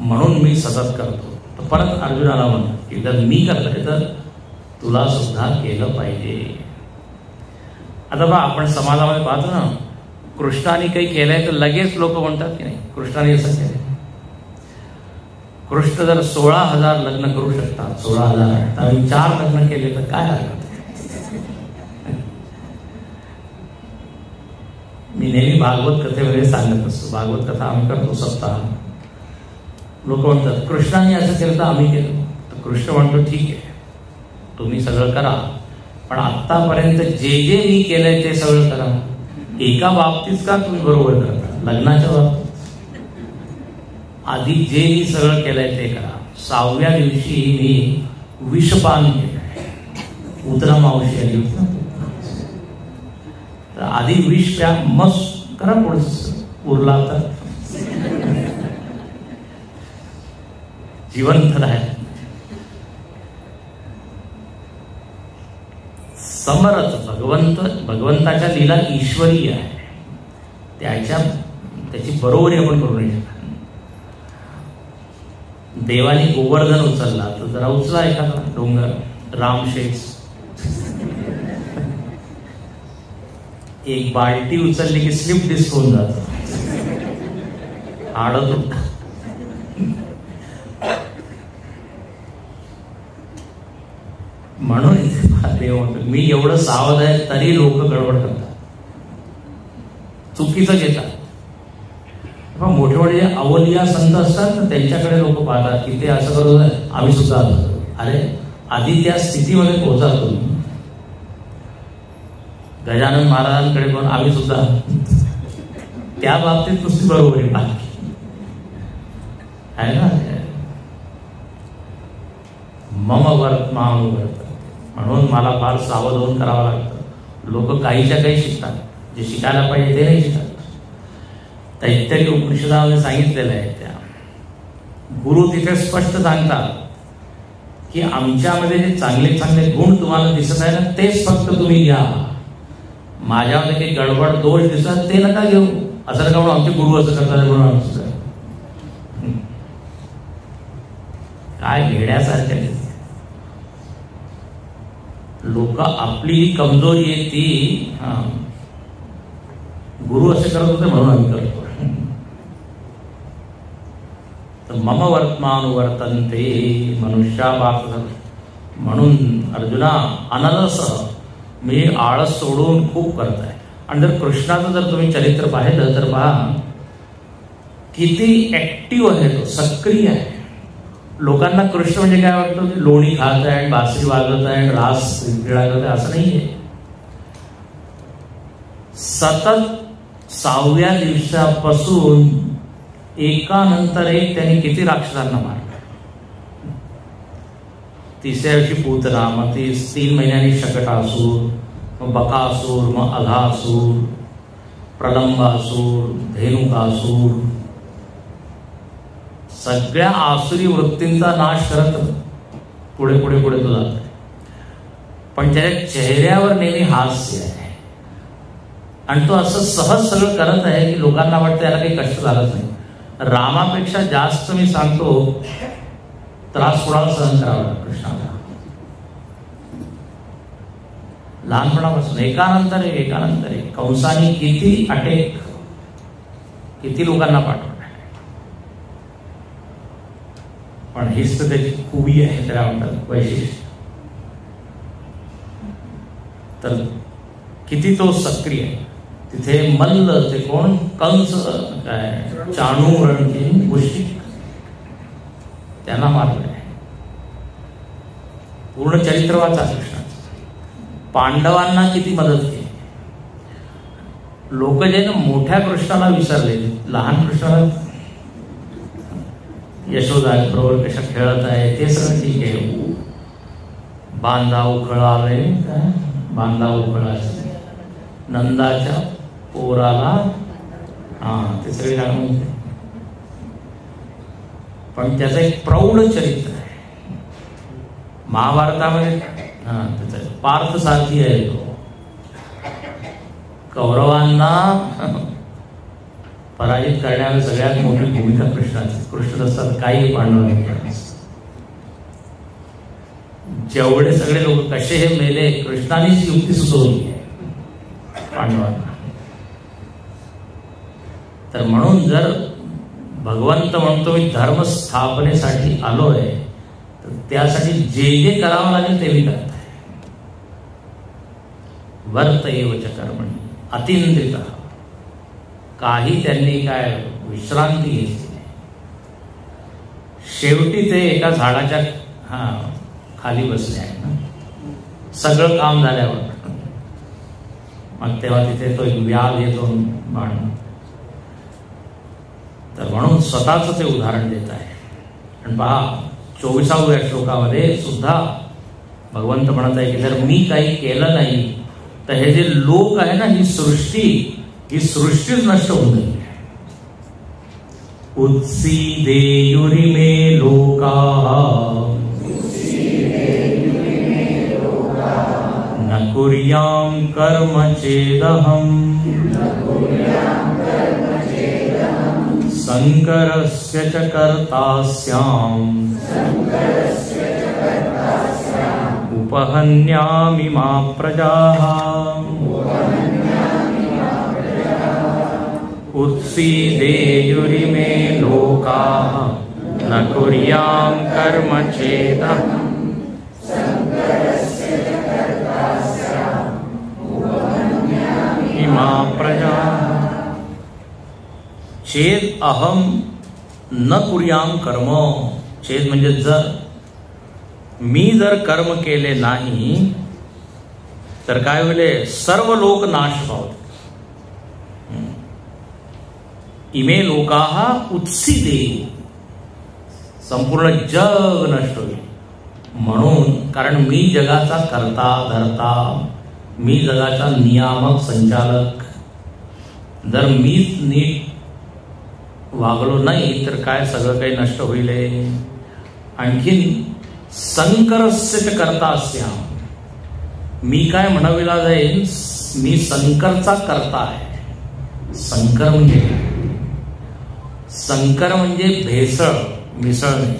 म्हणून मी सतत करतो. तर परत अर्जुनाला म्हणतात की जर मी करतोय तर तुला सुद्धा केलं पाहिजे. आता बा आपण समाजामध्ये पाहतो ना, कृष्णाने काही केलंय तर लगेच लोक म्हणतात की नाही कृष्णाने असं केलंय. कृष्ण जर 16,000 लग्न करू शकतात, 16,000 तर 4 लग्न केले तर काय हरकत. मी नेहमी भागवत कथेमध्ये सांगत असतो, भागवत कथा आम्ही करतो सप्ताह. लोक म्हणतात कृष्णाने असं केलं तर आम्ही केलं. तर कृष्ण म्हणतो ठीक आहे तुम्ही सगळं करा, पण आतापर्यंत जे जे मी केलंय ते सगळं करा. एका बाबतीत का तुम्ही बरोबर करता, लग्नाच्या बाबतीत आधी जे मी सगळं केलंय ते करा. 6व्या दिवशी मी विषपान केलंय, उतरा मावशी आली होती ना, तर आधी विष प्या मग करा पुढचं, उरला तर जिवंत राहा. समरथ भगवंताच्या लीला ईश्वरीय आहे, त्याची बरोबरी आपण करू नाही शकत. देवाने गोवर्धन उचलला तर जरा उचला एखादा डोंगर, रामशेष. एक बाल्टी उचलली की स्लिप डिस्क होऊन जात, हाडत होत. म्हणून देव म्हणतो मी एवढं सावध आहे तरी लोक गडबड करतात, चुकीचं घेतात. मोठे मोठे अवलिया संत असतात ना त्यांच्याकडे लोक पाहतात की ते असं करत आम्ही सुद्धा असं. अरे आधी त्या स्थितीमध्ये पोहोचा तुम्ही. गजानन महाराजांकडे पण आम्ही सुद्धा त्या बाबतीत नुसती बरोबर आहे ना. मम वर्तमानुवर्त, म्हणून मला फार सावध होऊन करावं लागतं. लोक काहीच्या काही शिकतात, जे शिकायला पाहिजे ते नाही शिकतात. तैत्तरीय उपनिषदामध्ये सांगितलेलं आहे, त्या गुरु तिथे स्पष्ट सांगतात की आमच्यामध्ये जे चांगले चांगले गुण तुम्हाला दिसत आहे ना तेच फक्त तुम्ही घ्या, माझ्यामध्ये काही गडबड दोष दिसत ते नका घेऊ. असं नका म्हणून आमचे गुरु असं करतात म्हणून आमचं काय घेण्यासारख्या. लोक आपली ही कमजोरी आहे ती गुरु असे करत होते म्हणून आम्ही करतो. तर मम वर्तमानुवर्तन्ते मनुष्या बाप, म्हणून अर्जुना अनलस मी आळस सोडून खूप करत आहे. आणि जर कृष्णाचं जर तुम्ही चरित्र पाहिलं तर पहा किती ऍक्टिव्ह आहे, तो सक्रिय आहे. लोकांना कृष्ण म्हणजे काय वाटतं की लोणी खात आहे, बासरी वाजवत आहे, रास खेळत आहे, असं नाहीये. सतत 6व्या दिवसापासून एकानंतर एक त्यांनी किती राक्षसांना मारलं. 3ऱ्या दिवशी पूतना, मग 3 महिन्यांनी शकटासूर, मग बकासूर, मग अघासूर, प्रलंबासूर, धेनुकासूर, सगळ्या आसुरी वृत्तींचा नाश करत पुढे पुढे पुढे तो जात. पण त्याच्या चेहऱ्यावर नेहमी हास्य आहे आणि तो असं सहज सगळं करत आहे की लोकांना वाटतं याला काही कष्ट लागत नाही. रामापेक्षा जास्त मी सांगतो त्रास कोणाला सहन करावा लागतो कृष्णाला. लहानपणापासून एकानंतर एक कंसाने किती अटेक, किती लोकांना पाठवलं. पण हीच तर त्याची खूबी आहे, त्याला म्हणतात वैशिष्ट्य. तर किती तो सक्रिय आहे. तिथे मल्ल ते कोण कंस काय चाणूर गोष्टी त्यांना मारलंय. पूर्ण चरित्र वाचा कृष्णाचं. पांडवांना किती मदत केली. लोक जे ना मोठ्या कृष्णाला विसरले, लहान कृष्णाला यशोदा बरोबर कशा खेळत आहे ते सगळं ठीक आहे. बांधा उखळा आले काय, बांधा उखळा नंदाच्या पोराला, ते सगळे गाणं पण त्याचं एक प्रौढ चरित्र आहे. महाभारतामध्ये त्याचा पार्थसारथी आहे तो. कौरवांना पराजित करण्याला सगळ्यात मोठी भूमिका कृष्णाची. कृष्ण असतात काही पांडवांनी. जेवढे सगळे लोक कसे हे मेले कृष्णानेच युक्ती सुचवली आहे पांडवांना. तर म्हणून जर भगवंत म्हणतो मी धर्म स्थापनेसाठी आलोय तर त्यासाठी जे जे करावं लागेल ते मी करत आहे. वर्त एव च कर्मणी अतींद्रितः. काही त्यांनी काय विश्रांती घेतली नाही. शेवटी ते एका झाडाच्या खाली बसले आहे ना सगळं काम झाल्यावर. मग तेव्हा तिथे तो एक व्याध येतो बाण. तर म्हणून स्वतःच ते उदाहरण देत आहे. आणि पहा 24व्या श्लोकामध्ये सुद्धा भगवंत म्हणत आहे की जर मी काही केलं नाही तर हे जे लोक आहे ना ही सृष्टीच नष्ट होऊन जाईल. उत्सीदेयुरिमे लोकाः न कुर्यां कर्म चेदहम् संकरस्य च कर्ता स्याम् उपहन्यामि मा प्रजाः उत्सीदेयुरिमे लोकाः न कुर्यां कर्म चेदहम् मा प्रजाः चेद अहम न कुर्याम कर्म. चेद म्हणजे जर मी जर कर्म केले नाही तर काय होईल सर्व लोक नाश पावतील. इमे लोकाः उत्सीदेयु संपूर्ण जग नष्ट होईल. म्हणून कारण मी जगाचा कर्ता धर्ता मी जगाचा नियामक संचालक. जर मीच नीट वागलो नाही तर काय सगळं काही नष्ट होईल. आणखीन संकरस्य कर्ता अस्याम. मी काय म्हणाविला जाईल मी संकरचा कर्ता आहे. संकर म्हणजे भेसळ मिसळ नाही.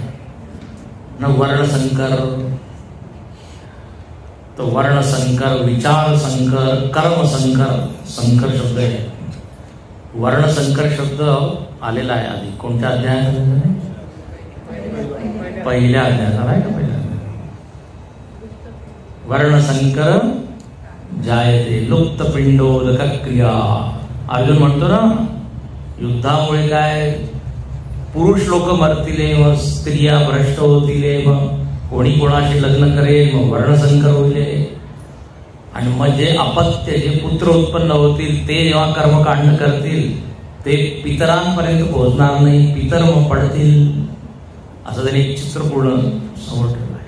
वर्णसंकर तो वर्णसंकर विचार संकर कर्म संकर. संकर शब्द आहे. वर्णसंकर शब्द आलेला आहे आधी कोणत्या अध्यायात? पहिल्या अध्यायात आहे का? पहिल्या वर्णसंकर जायते लुप्त पिंडोदक क्रिया. अर्जुन म्हणतो ना युद्धामुळे काय पुरुष लोक मरतील मग स्त्रिया भ्रष्ट होतील मग कोणी कोणाशी लग्न करेल मग वर्णसंकर होईल. आणि मग जे अपत्य जे पुत्र उत्पन्न होतील ते जेव्हा कर्मकांड करतील ते पितरांपर्यंत पोहोचणार नाही. पितर मग पडतील. असं त्यांनी एक चित्र पूर्ण समोर ठेवलं आहे.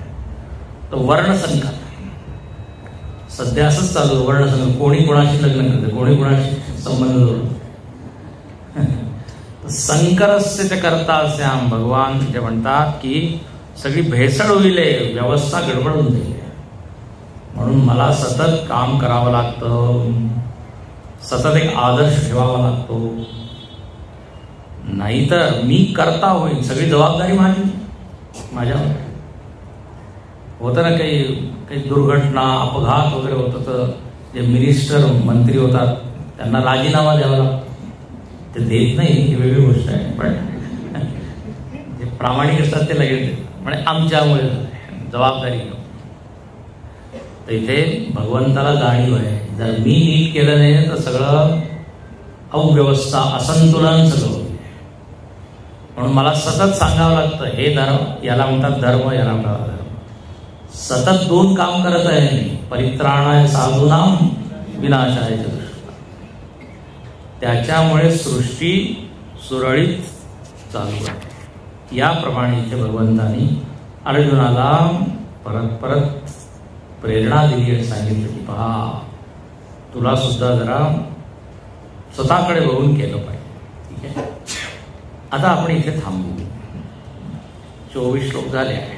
तर वर्णसंकर सध्या असंच चालू आहे. वर्णसंकर कोणी कोणाशी लग्न करते कोणी कोणाशी संबंध जोडतो. संकरस्य करता असे भगवान जे म्हणतात की सगळी भेसळ होईल व्यवस्था गडबड होऊन जाईल. म्हणून मला सतत काम करावं लागतं. सतत एक आदर्श ठेवावा लागतो. नाहीतर मी करता होईल सगळी जबाबदारी माझ्यावर. होतं ना काही दुर्घटना अपघात वगैरे होतं तर जे मिनिस्टर मंत्री होतात त्यांना राजीनामा द्यावा लागतो. ते देत नाही ही वेगळी गोष्ट आहे. पण जे प्रामाणिक असतात ते लगेच म्हणजे आमच्यामुळे जबाबदारी घेऊ. तर इथे भगवंताला जाणीव आहे जर मी नीट केलं नाही तर सगळं अव्यवस्था असंतुलन सगळं होईल. म्हणून मला सतत सांगावं लागतं हे धर्म याला म्हणतात धर्म याला म्हणतात धर्म. सतत दोन काम करत आहे मी. परित्राणाय साधूनाम विनाशाय च. त्याच्यामुळे सृष्टी सुरळीत चालू आहे. याप्रमाणे इथे भगवंतांनी अर्जुनाला परत परत प्रेरणा दिली आणि सांगितलं की पहा तुला सुद्धा जरा स्वतःकडे बघून केलं पाहिजे. ठीक आहे. आता आपण इथे थांबू. 24 श्लोक झाले आहे.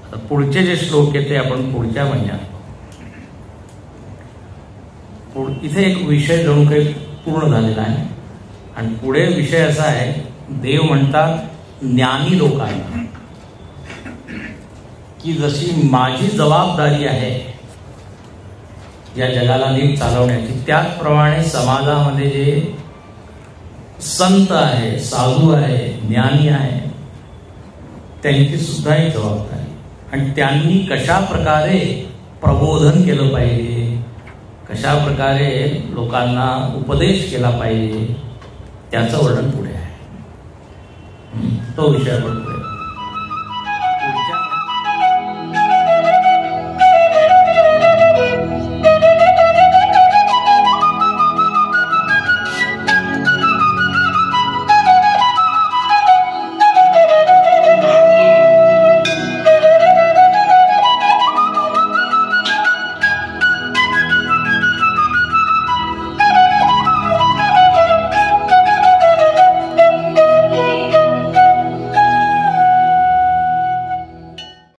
आता पुढचे जे श्लोक आहेत ते आपण पुढच्या महिन्यात. इथे एक विषय जणू काही पूर्ण झालेला आहे आणि पुढे विषय असा आहे, देव म्हणतात ज्ञानी लोकांना की जशी माझी जबाबदारी आहे या जगाला नीट चालवण्याची, त्याचप्रमाणे समाजामध्ये जे संत आहे, साधू आहे, ज्ञानी आहे, त्यांची सुद्धा एक जबाबदारी. आणि त्यांनी कशा प्रकारे प्रबोधन केलं पाहिजे, कशा प्रकारे लोकांना उपदेश केला पाहिजे, त्याचं वर्णन पुढे आहे. तो विषय आपण